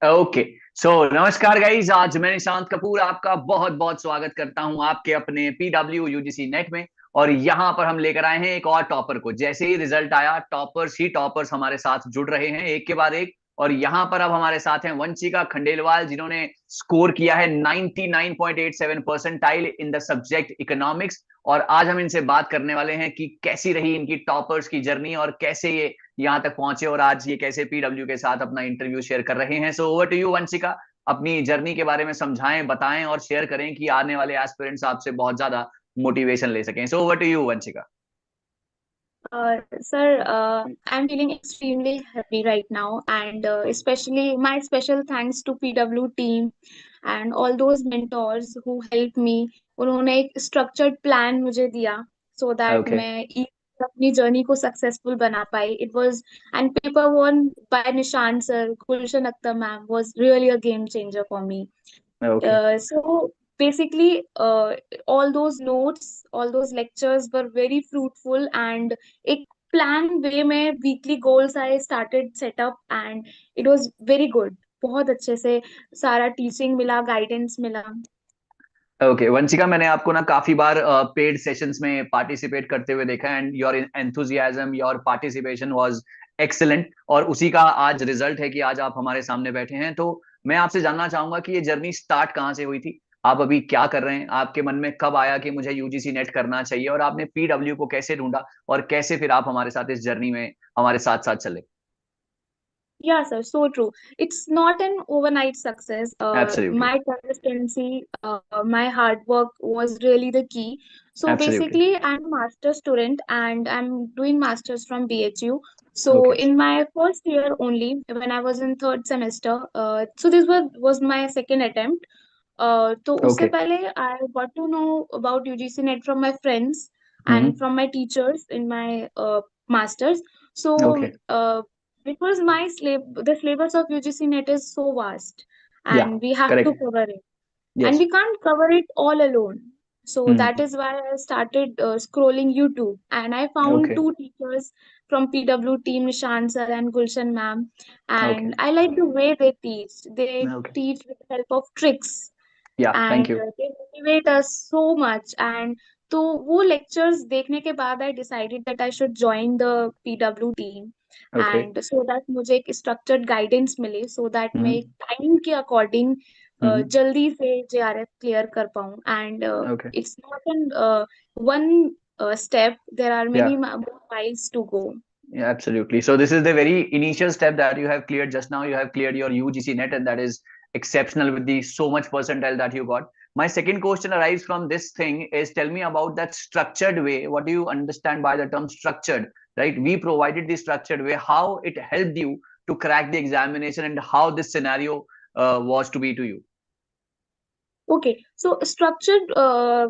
Okay. सो नमस्कार guys, आज मैं निशांत कपूर आपका बहुत बहुत स्वागत करता हूं आपके अपने पीडब्ल्यू यूजीसी नेट में। और यहां पर हम लेकर आए हैं एक और टॉपर को। जैसे ही रिजल्ट आया, टॉपर्स ही टॉपर्स हमारे साथ जुड़ रहे हैं एक के बाद एक। और यहां पर अब हमारे साथ हैं वंशिका खंडेलवाल, जिन्होंने स्कोर किया है 99.87 percentile in the subject economics. और आज हम इनसे बात करने वाले हैं कि कैसी रही इनकी टॉपर्स की जर्नी और कैसे ये यहाँ तक पहुंचे और आज ये कैसे पीडब्ल्यू के साथ अपना इंटरव्यू शेयर कर रहे हैं। So over to you Vanshika, अपनी जर्नी के बारे में समझाएं, बताएं और शेयर करें कि आने वाले एस्पिरेंट्स आपसे बहुत ज्यादा मोटिवेशन ले सकें। So over to you Vanshika. Sir, I'm feeling extremely happy right now, and especially my special thanks to PW team and all those mentors who helped me. उन्होंने एक structured plan मुझे दिया so that ओके। मैं अपनी journey को successful बना पाई. It was and paper one by Nishant sir, Gulshan Akhtar ma'am was really a game changer for me. Okay. So basically, all those notes, all those lectures were very fruitful and एक plan way में weekly goals I started set up and it was very good. बहुत अच्छे से सारा teaching मिला, guidance मिला. Okay Vanshika, मैंने आपको ना काफी बार पेड सेशंस में पार्टिसिपेट करते हुए देखा and your enthusiasm, your participation was excellent. और उसी का आज रिजल्ट है कि आज आप हमारे सामने बैठे हैं। तो मैं आपसे जानना चाहूंगा कि ये जर्नी स्टार्ट कहाँ से हुई थी, आप अभी क्या कर रहे हैं, आपके मन में कब आया कि मुझे यूजीसी नेट करना चाहिए, और आपने पीडब्ल्यू को कैसे ढूंढा और कैसे फिर आप हमारे साथ इस जर्नी में हमारे साथ साथ चले। Yeah, sir, so true. It's not an overnight success. Absolutely. My consistency, my hard work was really the key. So absolutely. basically, I'm a master student and I'm doing masters from BHU. So okay. in my first year only, when I was in third semester, so this was my second attempt. तो उससे okay. पहले I got to know about UGC NET from my friends and hmm. from my teachers in my masters. Okay. So because the syllabus of UGC NET is so vast या and we have to correct. cover it and yes. we can't cover it all alone. So that is why I started scrolling YouTube and I found okay. two teachers from PW team, Nishan sir and Gulshan ma'am, okay. and I like the way they teach. They okay. teach with the help of tricks या thank and you. they motivate us so much. And तो वो lectures देखने के बाद I decided that I should join the PW team okay. and so that मुझे एक structured guidance मिले so that मैं हम्म। एक time के according हम्म। जल्दी से JRF clear कर पाऊँ. And okay. it's not an one step. There are या many more miles to go. Yeah, absolutely. So this is the very initial step that you have cleared just now. You have cleared your UGC net, and that is exceptional with the so much percentile that you got. My second question arises from this thing is, tell me about that structured way. What do you understand by the term structured? Right? We provided the structured way. How it helped you to crack the examination, and how this scenario was to be to you. Okay, so structured,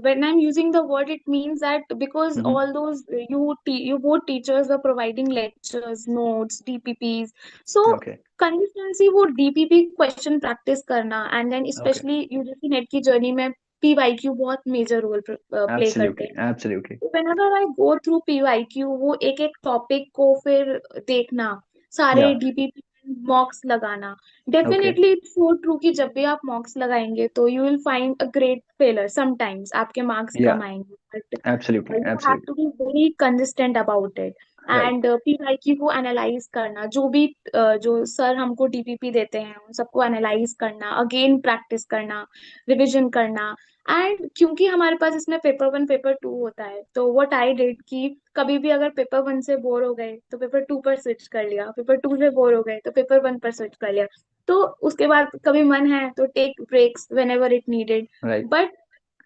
when I'm using the word, it means that because Mm-hmm. all those you both teachers were providing lectures, notes, DPPs. So Okay. consistency वो DPP question practice करना and then Okay. especially UGC net की journey में PYQ बहुत major role play करते Absolutely. हैं. Absolutely. Whenever I go through PYQ, वो एक एक टॉपिक को फिर देखना, सारे Yeah. डीपीपी मॉक्स लगाना. Okay. Definitely it's so true कि जब भी आप मॉक्स लगाएंगे तो you will find a great failure. Sometimes आपके मार्क्स Yeah. कम आएंगे but Absolutely. you have Absolutely. to be very consistent about it. Right. And PYQ को एनालाइज करना, जो भी जो सर हमको डीपीपी देते हैं उन सबको एनालाइज करना, अगेन प्रैक्टिस करना, रिविजन करना. एंड क्योंकि हमारे पास इसमें पेपर वन पेपर टू होता है तो व्हाट आई डिड कि कभी भी अगर पेपर वन से बोर हो गए तो पेपर टू पर स्विच कर लिया, पेपर टू से बोर हो गए तो पेपर वन पर स्विच कर लिया. तो उसके बाद कभी मन है तो take breaks whenever it needed. Right. But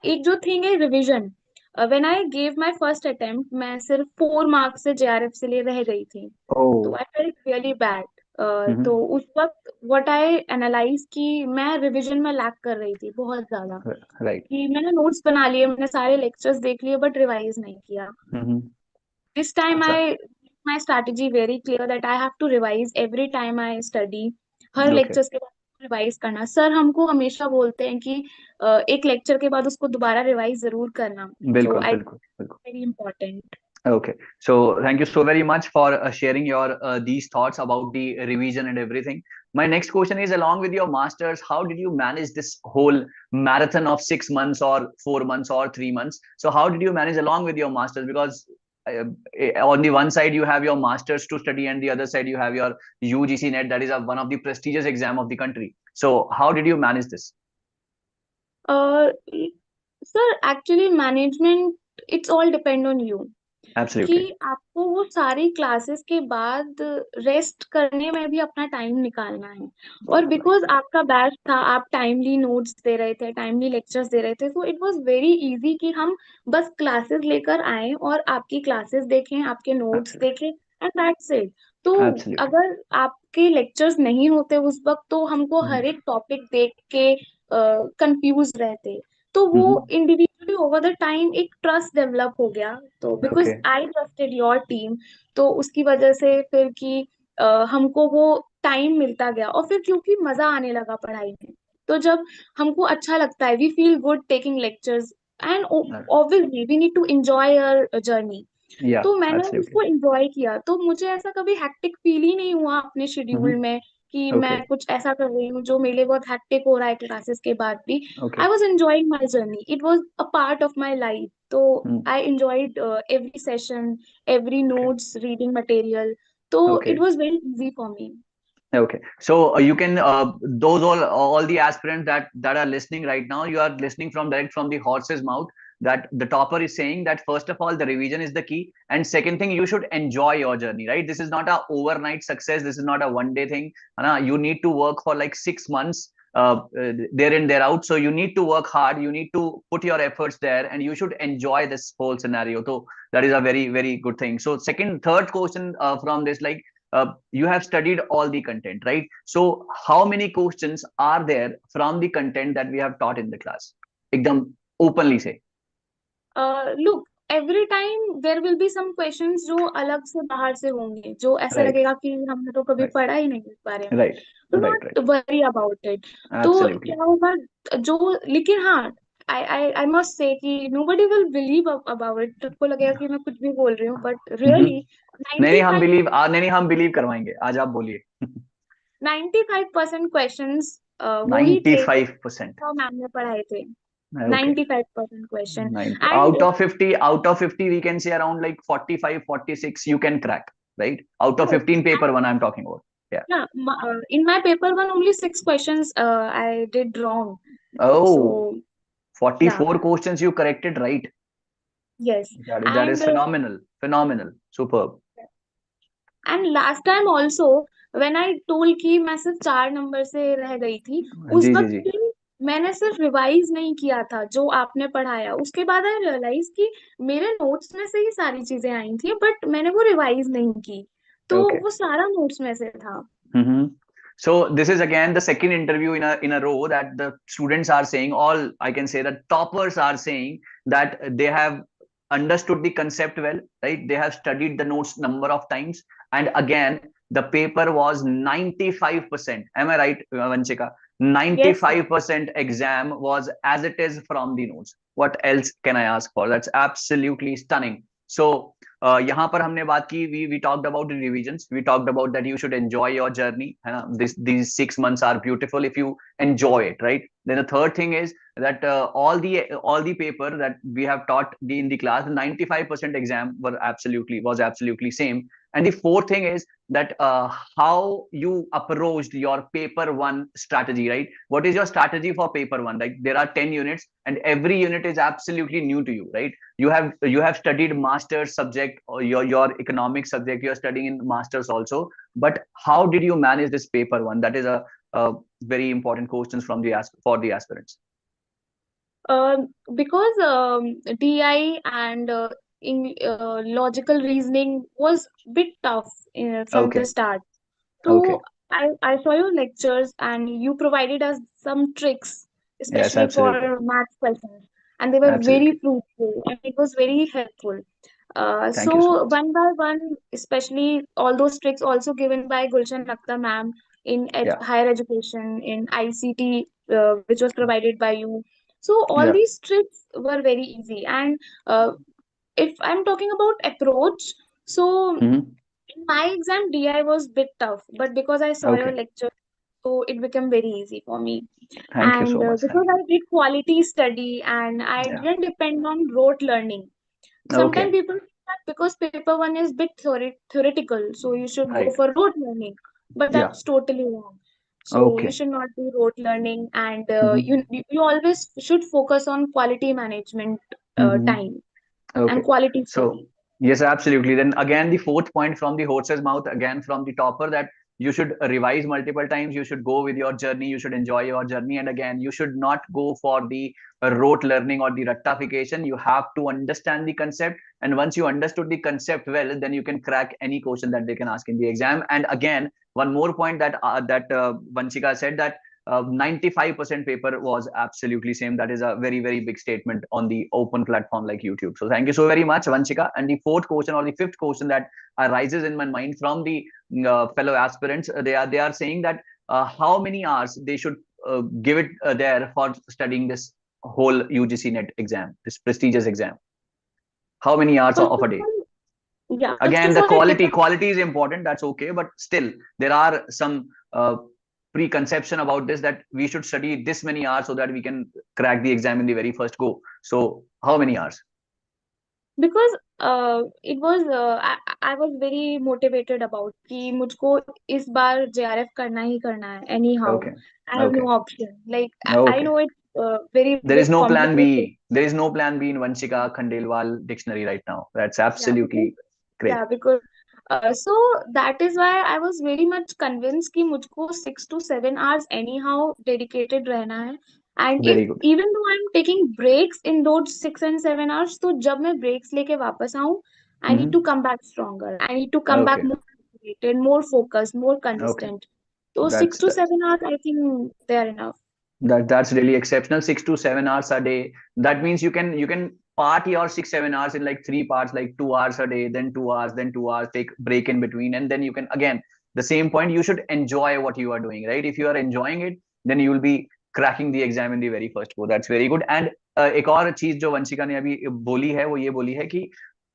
एक जो थिंग है revision, when I gave my first attempt मैं सिर्फ 4 मार्क्स से जेआरएफ से लिए रह गई थी. तो Oh. I felt really bad. तो Mm-hmm. उस वक्त व्हाट आई एनालाइज कि मैं रिविजन में लैक कर रही थी बहुत ज्यादा, Right. कि मैंने नोट्स बना लिए, मैंने सारे लेक्चर्स देख लिए बट रिवाइज नहीं किया. Mm-hmm. दिस टाइम अच्छा। I my strategy very clear that I have to revise every time I study. हर ओके। लेक्चर्स के बाद रिवाइज करना. सर हमको हमेशा बोलते हैं कि एक लेक्चर के बाद उसको दोबारा रिवाइज जरूर करना. सो बिल्कुल आई बिल्कुल बिल्कुल। Very important. Okay, so thank you so very much for sharing your these thoughts about the revision and everything. My next question is, along with your masters, how did you manage this whole marathon of 6 months or 4 months or 3 months? So how did you manage along with your masters? Because on the one side you have your masters to study, and the other side you have your UGC NET, that is one of the prestigious exam of the country. So how did you manage this? uh, sir, actually management, it's all depend on you कि Absolutely. आपको वो सारी classes के बाद rest करने में भी अपना टाइम निकालना है। और बिकॉज आपका बैच था, आप टाइमली नोट्स दे रहे थे, टाइमली लेक्चर्स दे रहे थे, so it was very easy कि हम बस क्लासेस लेकर आए और आपकी क्लासेस देखें, आपके नोट्स Absolutely. देखें, एंड दैट्स इट। तो Absolutely. अगर आपके लेक्चर्स नहीं होते उस वक्त, तो हमको हर Mhm. एक टॉपिक देख के कंफ्यूज रहते। तो वो Mhm. Individually over the time एक ट्रस्ट डेवलप हो गया। तो because Okay. I trusted your team, तो उसकी वजह से फिर कि हमको वो टाइम मिलता गया, और फिर क्योंकि मजा आने लगा पढ़ाई में, तो जब हमको अच्छा लगता है, we feel good taking lectures, and obviously we need to enjoy your journey. Yeah, तो मैंने absolutely. उसको एंजॉय किया, तो मुझे ऐसा कभी हेक्टिक फील ही नहीं हुआ अपने शेड्यूल Mhm. में कि मैं Okay. कुछ ऐसा कर रही हूँ जो मेरे लिए बहुत हेक्टिक हो रहा है क्लासेस के बाद भी। I Okay. Was enjoying my journey, it was a part of my life. तो Mm. I enjoyed every session, every Okay. Notes, reading material. तो it Okay. Was very easy for me. Okay. So you can those all the aspirants that are listening right now, you are listening from direct from the horse's mouth, that the topper is saying that first of all the revision is the key, and second thing, you should enjoy your journey, right? This is not a overnight success. This is not a one day thing. You need to work for like 6 months there in there out. So you need to work hard. You need to put your efforts there, and you should enjoy this whole scenario. So that is a very very good thing. So second, third question from this, like you have studied all the content, right? So how many questions are there from the content that we have taught in the class? Ekdam openly say. Look, every time there will be some questions जो अलग से बाहर से होंगे, जो ऐसा Right, लगेगा कि हमने तो कभी right, पढ़ा ही नहीं इस बारे में। right, do right, right. Not worry about it. तो Absolutely. क्या होगा, जो, लेकिन हाँ, आई आई आई मस्ट से कि nobody will believe about it, सबको लगेगा कि मैं कुछ भी बोल रही हूँ, बट हम्म। रियली नहीं नहीं, 95 नहीं नहीं, हम बिलीव करवाएंगे, आज आप बोलिए। 95% क्वेश्चंस वो ही थे जो 95%। मैम ने पढ़ाए थे। Okay. 95% question. 90 and out of 50 we can say around like 45 46 you can crack, right? Out of 15 paper one I'm talking about. Yeah. yeah, in my paper one, only 6 questions I did wrong. Oh, So yeah, 44 questions you corrected right. yes. That is And phenomenal, phenomenal, superb. last time also, when I told कि मैं सिर्फ 4 number से रह गई थी, उस जी जी वक्त जी। भी मैंने सिर्फ रिवाइज नहीं किया था जो आपने पढ़ाया। उसके बाद आई रियलाइज कि मेरे नोट्स में से ही सारी चीजें आई थी, बट मैंने वो रिवाइज नहीं की, तो Okay. वो सारा नोट्स में से था। Mm-hmm. So this is again the second interview in a row that the students are saying, all I can say that toppers are saying that they have understood the concept well, right? They have studied the notes number of times, and again the paper was 95%. Am I right, Vanchika? Yes, sir. 95% exam was as it is from the notes. What else can I ask for? That's absolutely stunning. So यहाँ पर हमने बात की, we talked about the revisions, we talked about that you should enjoy your journey, है ना? These 6 months are beautiful if you enjoy it, right? Then the third thing is that all the paper that we have taught in the class, 95% exam was absolutely same. And the fourth thing is that how you approached your paper one strategy, right? What is your strategy for paper one? Like there are 10 units and every unit is absolutely new to you, right? You have studied master's subject, or your economic subject you're studying in masters also, but how did you manage this paper one? That is a very important questions from for the aspirants. Because DI and logical reasoning was bit tough from the Okay. start. Okay. So I saw your lectures and you provided us some tricks, Yes, especially absolutely. for math questions, and they were very Absolutely. fruitful and it was very helpful. Thank you so So much. one by one, especially all those tricks also given by Gulshan Akhtar ma'am in Yeah. higher education, in ICT, which was provided by you. So all Yeah. these tricks were very easy, and if I'm talking about approach, so Hmm. in my exam, DI was bit tough, but because I saw your Okay. lecture, so it became very easy for me. Thank you And so much. because Thank you. I did quality study and I Yeah. didn't depend on rote learning. Sometimes Okay. people think that because paper one is bit theoretical, so you should go Right. for rote learning, but Yeah. that's totally wrong. So you Okay. should not do rote learning, and Hmm. you always should focus on quality management Hmm. time and Okay. quality So, study. yes, absolutely. Then again, the fourth point from the horse's mouth, again from the topper, that you should revise multiple times. You should go with your journey. You should enjoy your journey. And again, you should not go for the rote learning or the rectification. You have to understand the concept. And once you understood the concept well, then you can crack any question that they can ask in the exam. And again, one more point that Vanshika said, that 95% paper was absolutely same. That is a very, very big statement on the open platform like YouTube. So thank you so very much, Vanshika. And the fourth question or the fifth question that arises in my mind from the fellow aspirants, they are saying that how many hours they should give it there for studying this whole UGC NET exam, this prestigious exam. How many hours First of of a day? all, yeah, first Again, of the all, it quality depends. quality is important, that's okay, but still there are some preconception about this, that we should study this many hours so that we can crack the exam in the very first go. So how many hours? Because I was very motivated about कि मुझको इस बार JRF करना ही करना है anyhow. Okay. I have Okay. no option. Like I Okay. know it's very There is bit no plan complicated. B. There is no plan B in Vanshika Khandelwal dictionary right now. That's Yeah, because absolutely great. yeah, because so that is why I was very much convinced कि मुझको 6 to 7 hours anyhow dedicated रहना है. And if Very good. even though I'm taking breaks in those 6 and 7 hours, तो जब मैं breaks लेके वापस आऊँ, I need to Hmm. come back stronger. I need to come back Okay. more motivated, more focused, more Okay. consistent. So six That's to that's seven hours, I think they are enough. that's really exceptional. 6 to 7 hours a day. That means you can part your 6 7 hours in like three parts, like 2 hours a day, then 2 hours, then 2 hours, take break in between, and then you can again, the same point, you should enjoy what you are doing, right? If you are enjoying it, then you will be cracking the exam in the very first go. That's very good. And एक और चीज जो वंशिका ने अभी बोली है, वो ये बोली है कि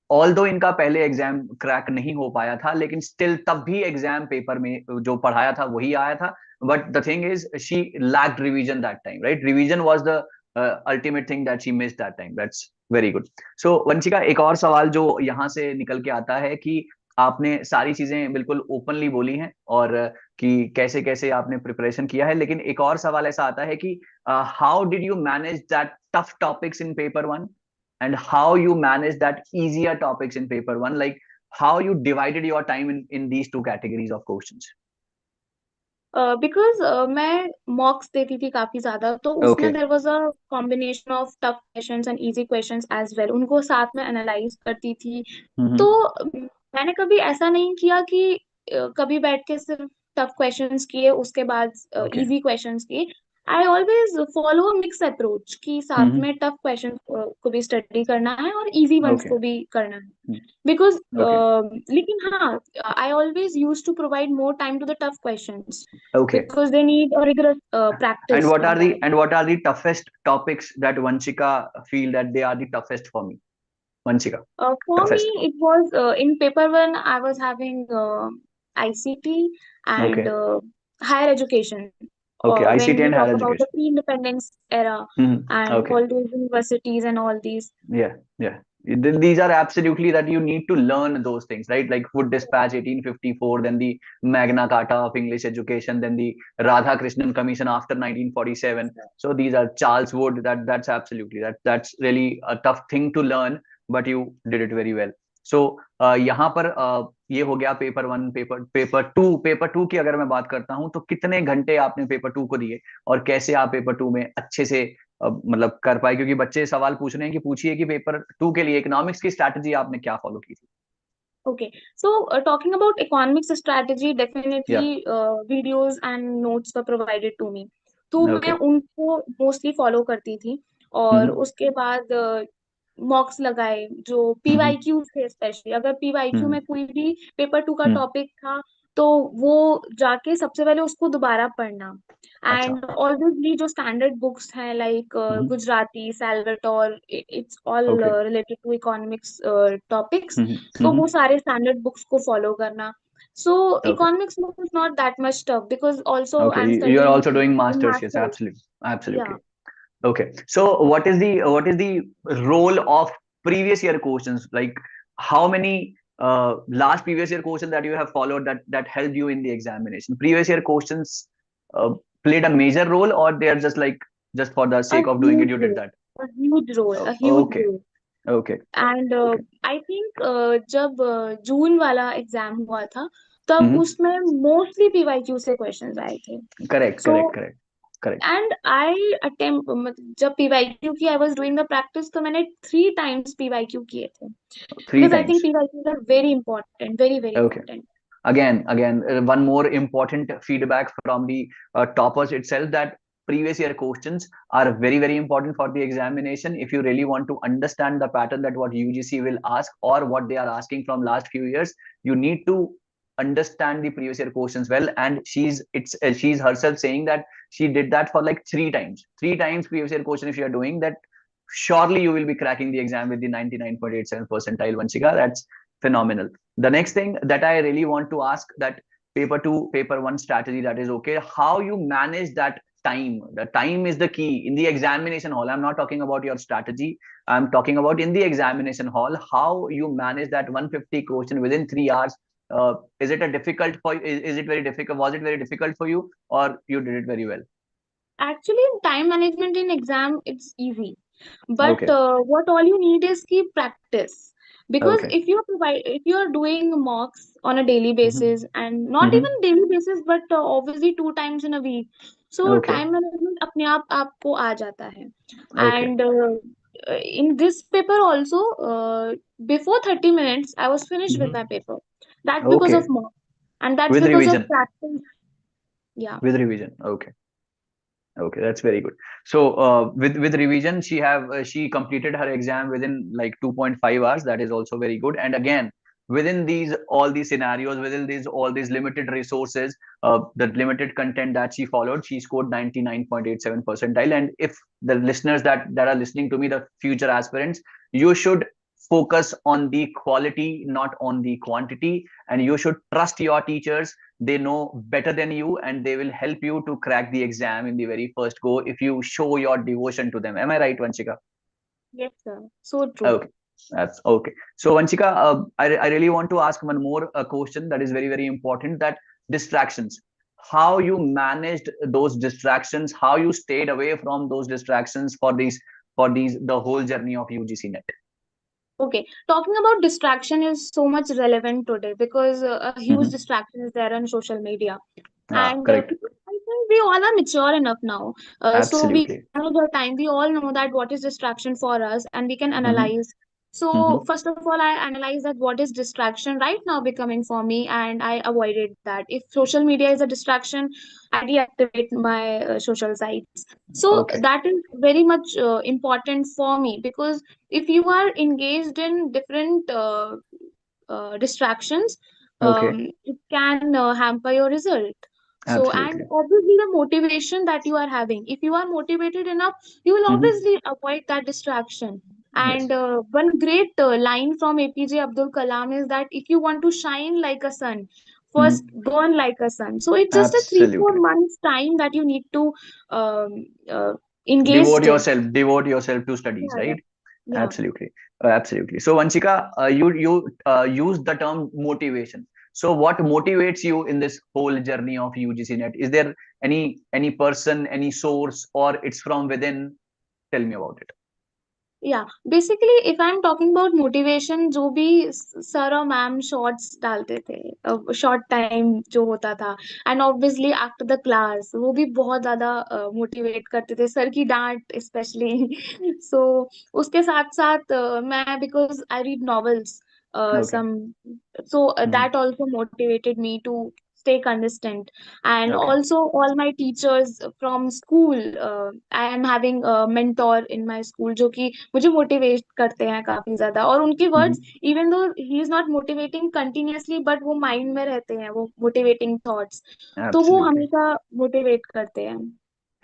ऑल दो इनका पहले एग्जाम क्रैक नहीं हो पाया था, लेकिन स्टिल तब भी एग्जाम पेपर में जो पढ़ाया था वही आया था. But the thing is she lacked revision that time, right? Revision was the ultimate thing that she missed that time. That's very good. So Vanshika, एक और सवाल जो यहाँ से निकल के आता है कि आपने सारी चीजें बिल्कुल ओपनली बोली हैं, और कि कैसे कैसे आपने प्रिपरेशन किया है, लेकिन एक और सवाल ऐसा आता है कि how did you manage that tough topics in paper one, and how you manage that easier topics in paper one, like how you divided your time in these two categories of questions. Because मैं mocks देती थी काफी ज्यादा, तो उसमें Okay. There was a combination of tough questions and easy questions as well, उनको साथ में एनालाइज करती थी. तो Mm-hmm. मैंने कभी ऐसा नहीं किया कि कभी बैठ के सिर्फ टफ क्वेश्चंस किए उसके बाद Okay. इजी क्वेश्चंस किए. I always follow mix approach कि साथ Mm-hmm. में टफ क्वेश्चंस को भी स्टडी करना है और इजी वंस Okay. को भी करना है. Because Okay. लेकिन हाँ, I always use to provide more time to the tough questions Okay. because they need a rigorous And practice what on are that. the toughest topics that Vanshika feel that they are the toughest for me? Vanshika, For me, toughest. it was in paper one, I was having ICT and Okay. higher education. Okay. When ICT we and higher talk about the education. pre-independence era Mm-hmm. and Okay. all those universities and all these. Yeah, yeah. These are absolutely that you need to learn those things, right? Like Food Dispatch 1854, then the Magna Carta of English Education, then the Radha Krishnan Commission after 1947. So these are Charles Wood. That's absolutely that's really a tough thing to learn, but you did it very well. So यहाँ पर ये हो गया paper one. Paper two की अगर मैं बात करता हूँ, तो कितने घंटे आपने पेपर टू को दिए, और कैसे आप पेपर टू में अच्छे से मतलब कर पाए? क्योंकि बच्चे सवाल पूछ रहे हैं कि पूछिए कि पेपर टू के लिए इकोनॉमिक्स की स्ट्रैटेजी आपने क्या फॉलो की थी. Okay, so talking about economics strategy, या. definitely videos and notes were provided to me. तो मैं ओके. उनको मोस्टली फॉलो करती थी. और हम्म. उसके बाद मॉक्स लगाए जो हम्म. पीवाईक्यू थे, स्पेशली अगर पीवाईक्यू हम्म. में कोई भी पेपर टू का हम्म. टॉपिक था तो वो जाके सबसे पहले उसको दोबारा पढ़ना। अच्छा। एंड ऑब्वियसली जो स्टैंडर्ड बुक्स हैं like hmm. Gujarati, Salvatore, it's all okay. Related to economics topics, hmm. तो हम्म। वो सारे स्टैंडर्ड बुक्स को फॉलो करना। So okay. economics is not that much tough because also Okay, I'm you are studying also doing in masters, yes, masters. absolutely, Yeah. absolutely. Okay, so what is the role of previous year questions? Like, how many last previous year questions that you have followed that helped you in the examination? Previous year questions played a major role, or they are just like just for the A sake of doing it, huge you did role, that? a huge role, a Oh, huge okay, role. okay, and okay. I think जब जून वाला exam हुआ था तब Mm-hmm. उसमें mostly PYQ से questions आए थे। Correct, so correct, correct, correct. And I attempt, जब पीवाईक्यू की I was doing the practice तो मैंने 3 टाइम्स पीवाईक्यू किए थे, Three because I think times. PYQs are very important, very very Okay. Important. Again, one more important feedback from the toppers itself, that previous year questions are very, very important for the examination. If you really want to understand the pattern that what UGC will ask or what they are asking from last few years, you need to understand the previous year questions well. And she's herself saying that she did that for like three times previous year question. If you are doing that, surely you will be cracking the exam with the 99.87 percentile, Vanshika. That's phenomenal. The next thing that I really want to ask, that paper 2 paper 1 strategy, that is okay, how you manage that time. The time is the key in the examination hall. I'm not talking about your strategy, I'm talking about in the examination hall, how you manage that 150 question within 3 hours. Is it a difficult for you? Is it very difficult? Was it very difficult for you, or you did it very well? Actually, time management in exam it's easy, but Okay. what all you need is keep practice. Because Okay. if you are doing mocks on a daily Mm-hmm. basis, and not Mm-hmm. even daily basis but obviously 2 times in a week, so Okay. time management अपने आप आपको आ जाता है। Okay. And in this paper also, before 30 minutes I was finished with my Mm-hmm. paper. That's because of Okay. mock, and that's With because of revision. practice. Yeah. With revision. Okay. Okay, that's very good. So with revision, she completed her exam within like 2.5 hours. That is also very good. And again, within these all these scenarios, within these all these limited resources, the limited content that she followed, she scored 99.87 percentile. And if the listeners that are listening to me, the future aspirants, you should focus on the quality, not on the quantity, and you should trust your teachers. They know better than you, and they will help you to crack the exam in the very first go if you show your devotion to them. Am I right, Vanshika? Yes, sir. So true. Okay, that's okay. So Vanshika, I really want to ask one more question that is very, very important, that distractions, how you managed those distractions, how you stayed away from those distractions for these the whole journey of UGC net. Okay, talking about distraction is so much relevant today because a huge Mm-hmm. distraction is there on social media. And Correct. because I think we all are mature enough now. So we Absolutely. manage our time. We all know that what is distraction for us, and we can Mm-hmm. analyze. So Mm-hmm. first of all, I analyze that what is distraction right now becoming for me, and I avoided that. If social media is a distraction, I deactivate my social sites. So Okay. that is very much important for me, because if you are engaged in different distractions, Okay. it can hamper your result. So, and Absolutely. obviously, the motivation that you are having, if you are motivated enough, you will Mm-hmm. obviously avoid that distraction. Yes. And one great line from APJ Abdul Kalam is that if you want to shine like a sun, first Mm-hmm. burn like a sun. So, it's just a 3 4 Absolutely. months time that you need to um, uh, engage devote in. yourself devote yourself to studies, Yeah, yeah, right? yeah. Absolutely. Absolutely. So Vanshika, you use the term motivation. So what motivates you in this whole journey of UGC net? Is there any person, any source, or it's from within? Tell me about it. Yeah, basically if I'm talking about motivation, जो भी sir और ma'am shorts डालते थे, short time जो होता था, and obviously after the class वो भी बहुत ज्यादा मोटिवेट करते थे, सर की डांट स्पेशली। सो उसके साथ साथ मैं, because I read novels Okay. some, so Mhm. that also motivated me to stay consistent. And Okay. also all my teachers from school, I am having a mentor in my school जो कि मुझे motivate करते हैं काफी ज्यादा, और उनके Hmm. Words even though he is not motivating continuously but वो माइंड में रहते हैं, वो मोटिवेटिंग थॉट्स, तो वो Absolutely. हमेशा मोटिवेट करते हैं.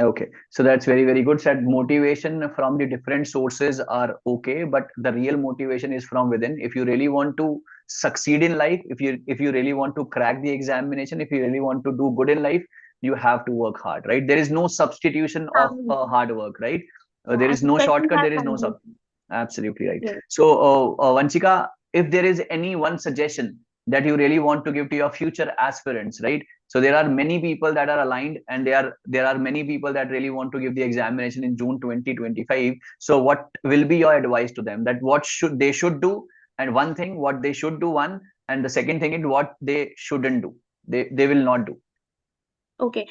Okay, so that's very, very good. Said motivation from the different sources are okay, but the real motivation is from within. If you really want to succeed in life, if you really want to crack the examination, if you really want to do good in life, you have to work hard, right? There is no substitution of Family, hard work, right? yeah, There is and no especially shortcut. our There is no family. sub. Absolutely right. Yes. So, Vanchika, if there is any one suggestion that you really want to give to your future aspirants, right? So there are many people that are aligned, and there are many people that really want to give the examination in June 2025. So what will be your advice to them? That what should do, and one thing what they should do, one, and the second thing is what they shouldn't do. They will not do. Okay.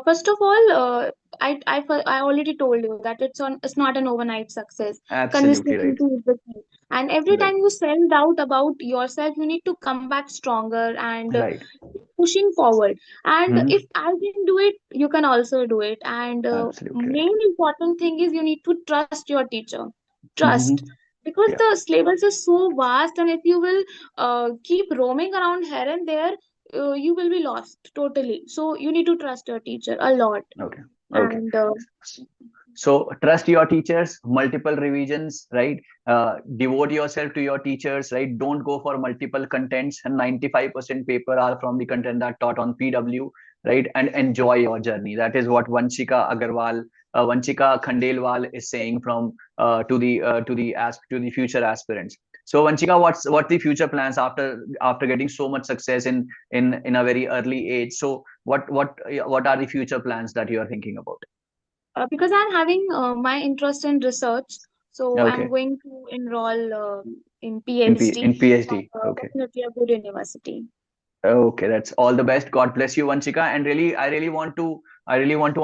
First of all, I already told you that it's not an overnight success. Absolutely right. Consistency is the key. And every Right. time you self-doubt about yourself, you need to come back stronger and Right. pushing forward. And Hmm. if I can do it, you can also do it. And Absolutely right. main important thing is you need to trust your teacher. Hmm. Trust. Because Yeah. the syllabus is so vast, and if you will keep roaming around here and there, you will be lost totally. So you need to trust your teacher a lot. Okay. Okay. And So trust your teachers, multiple revisions, right? Devote yourself to your teachers, right? Don't go for multiple contents, and 95% paper are from the content that taught on PW, right? And enjoy your journey. That is what Vanchika Khandelwal is saying from to the future aspirants. So Vanchika, what the future plans after getting so much success in a very early age? So what are the future plans that you are thinking about? because I'm having my interest in research, so I'm Okay. going to enroll in In PhD at PhD. Okay. definitely a good university. Okay, that's all the best. God bless you, Vanchika. And really, I really want to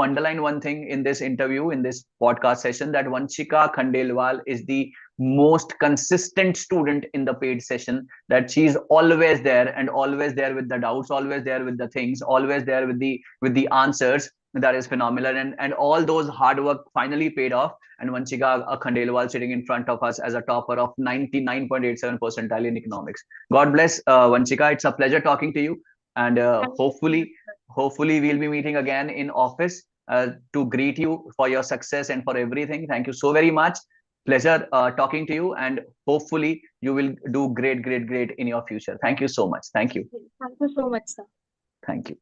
underline one thing in this interview, in this podcast session, that Vanchika Khandelwal is the most consistent student in the paid session. That she's always there, and always there with the doubts, always there with the things, always there with the answers. That is phenomenal, and all those hard work finally paid off. And Vanchika Khandelwal sitting in front of us as a topper of 99.87 percentile in economics. God bless, Vanchika. It's a pleasure talking to you, and Thank you so much. hopefully we'll be meeting again in office to greet you for your success and for everything. Thank you so very much. Pleasure talking to you, and hopefully you will do great, great, great in your future. Thank you so much. Thank you. Thank you so much, sir. Thank you.